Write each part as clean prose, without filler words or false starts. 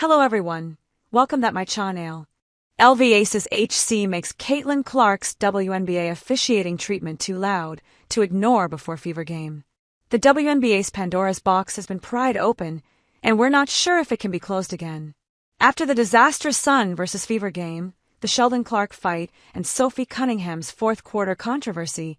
Hello everyone, welcome to my channel. LVA's HC makes Caitlin Clark's WNBA officiating treatment too loud to ignore before Fever game. The WNBA's Pandora's box has been pried open, and we're not sure if it can be closed again. After the disastrous Sun vs. Fever game, the Sheldon Clark fight, and Sophie Cunningham's fourth quarter controversy,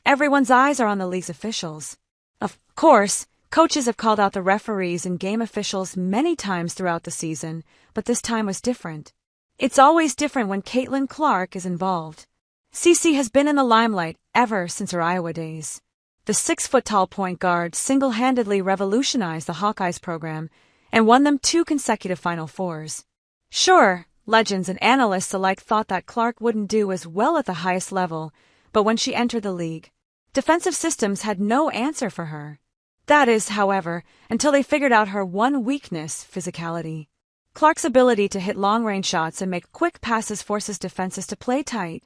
everyone's eyes are on the league's officials. Of course, coaches have called out the referees and game officials many times throughout the season, but this time was different. It's always different when Caitlin Clark is involved. CC has been in the limelight ever since her Iowa days. The 6-foot-tall point guard single-handedly revolutionized the Hawkeyes program and won them 2 consecutive Final Fours. Sure, legends and analysts alike thought that Clark wouldn't do as well at the highest level, but when she entered the league, defensive systems had no answer for her. That is, however, until they figured out her one weakness, physicality. Clark's ability to hit long-range shots and make quick passes forces defenses to play tight,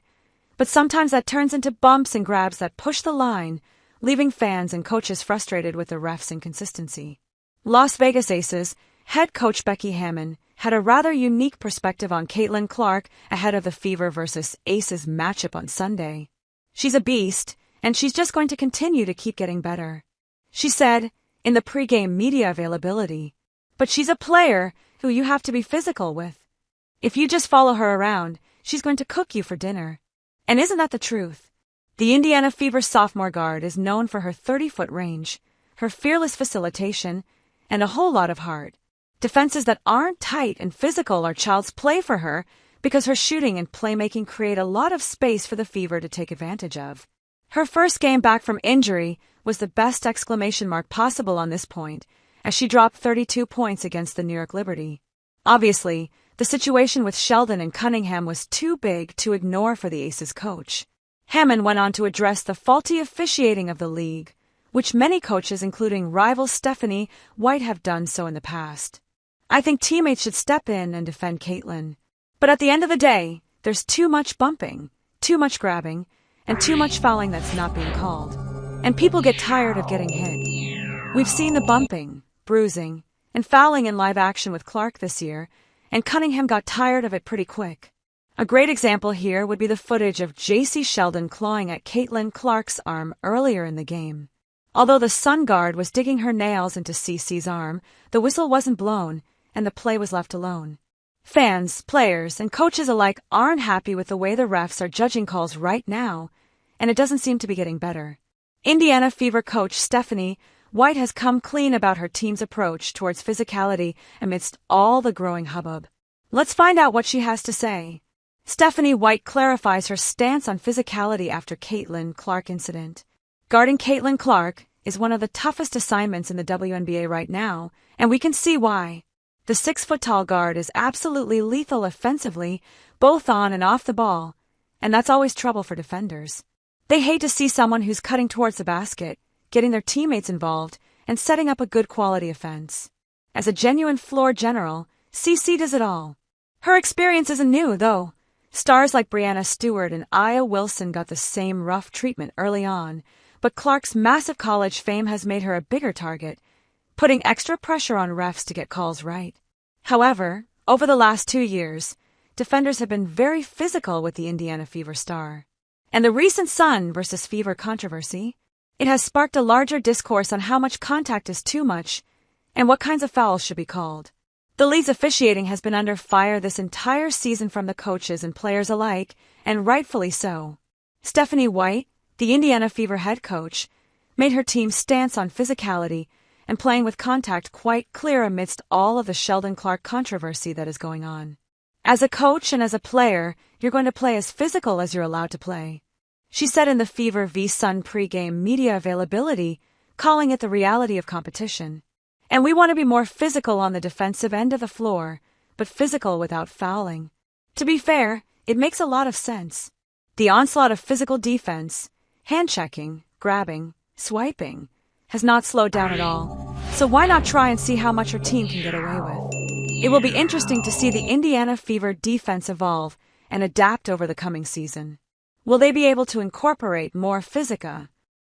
but sometimes that turns into bumps and grabs that push the line, leaving fans and coaches frustrated with the refs' inconsistency. Las Vegas Aces head coach Becky Hammon had a rather unique perspective on Caitlin Clark ahead of the Fever vs. Aces matchup on Sunday. She's a beast, and she's just going to continue to keep getting better, she said in the pre-game media availability. But she's a player who you have to be physical with. If you just follow her around, she's going to cook you for dinner. And isn't that the truth? The Indiana Fever sophomore guard is known for her 30-foot range, her fearless facilitation, and a whole lot of heart. Defenses that aren't tight and physical are child's play for her because her shooting and playmaking create a lot of space for the Fever to take advantage of. Her first game back from injury was the best exclamation mark possible on this point, as she dropped 32 points against the New York Liberty. Obviously, the situation with Sheldon and Cunningham was too big to ignore for the Aces coach. Hammon went on to address the faulty officiating of the league, which many coaches, including rival Stephanie White, have done so in the past. I think teammates should step in and defend Caitlin. But at the end of the day, there's too much bumping, too much grabbing, and too much fouling that's not being called. And people get tired of getting hit. We've seen the bumping, bruising, and fouling in live action with Clark this year, and Cunningham got tired of it pretty quick. A great example here would be the footage of J.C. Sheldon clawing at Caitlin Clark's arm earlier in the game. Although the Sun guard was digging her nails into CC's arm, the whistle wasn't blown, and the play was left alone. Fans, players, and coaches alike aren't happy with the way the refs are judging calls right now, and it doesn't seem to be getting better. Indiana Fever coach Stephanie White has come clean about her team's approach towards physicality amidst all the growing hubbub. Let's find out what she has to say. Stephanie White clarifies her stance on physicality after Caitlin Clark incident. Guarding Caitlin Clark is one of the toughest assignments in the WNBA right now, and we can see why. The 6-foot-tall guard is absolutely lethal offensively, both on and off the ball, and that's always trouble for defenders. They hate to see someone who's cutting towards the basket, getting their teammates involved, and setting up a good quality offense. As a genuine floor general, CC does it all. Her experience isn't new, though. Stars like Brianna Stewart and Aya Wilson got the same rough treatment early on, but Clark's massive college fame has made her a bigger target, putting extra pressure on refs to get calls right. However, over the last 2 years, defenders have been very physical with the Indiana Fever star. And the recent Sun vs. Fever controversy, it has sparked a larger discourse on how much contact is too much and what kinds of fouls should be called. The league's officiating has been under fire this entire season from the coaches and players alike, and rightfully so. Stephanie White, the Indiana Fever head coach, made her team's stance on physicality and playing with contact quite clear amidst all of the Sheldon Clark controversy that is going on. As a coach and as a player, you're going to play as physical as you're allowed to play, she said in the Fever v Sun pre-game media availability, calling it the reality of competition. And we want to be more physical on the defensive end of the floor, but physical without fouling. To be fair, it makes a lot of sense. The onslaught of physical defense, hand-checking, grabbing, swiping, has not slowed down at all, so why not try and see how much her team can get away with? It will be interesting to see the Indiana Fever defense evolve and adapt over the coming season. Will they be able to incorporate more physica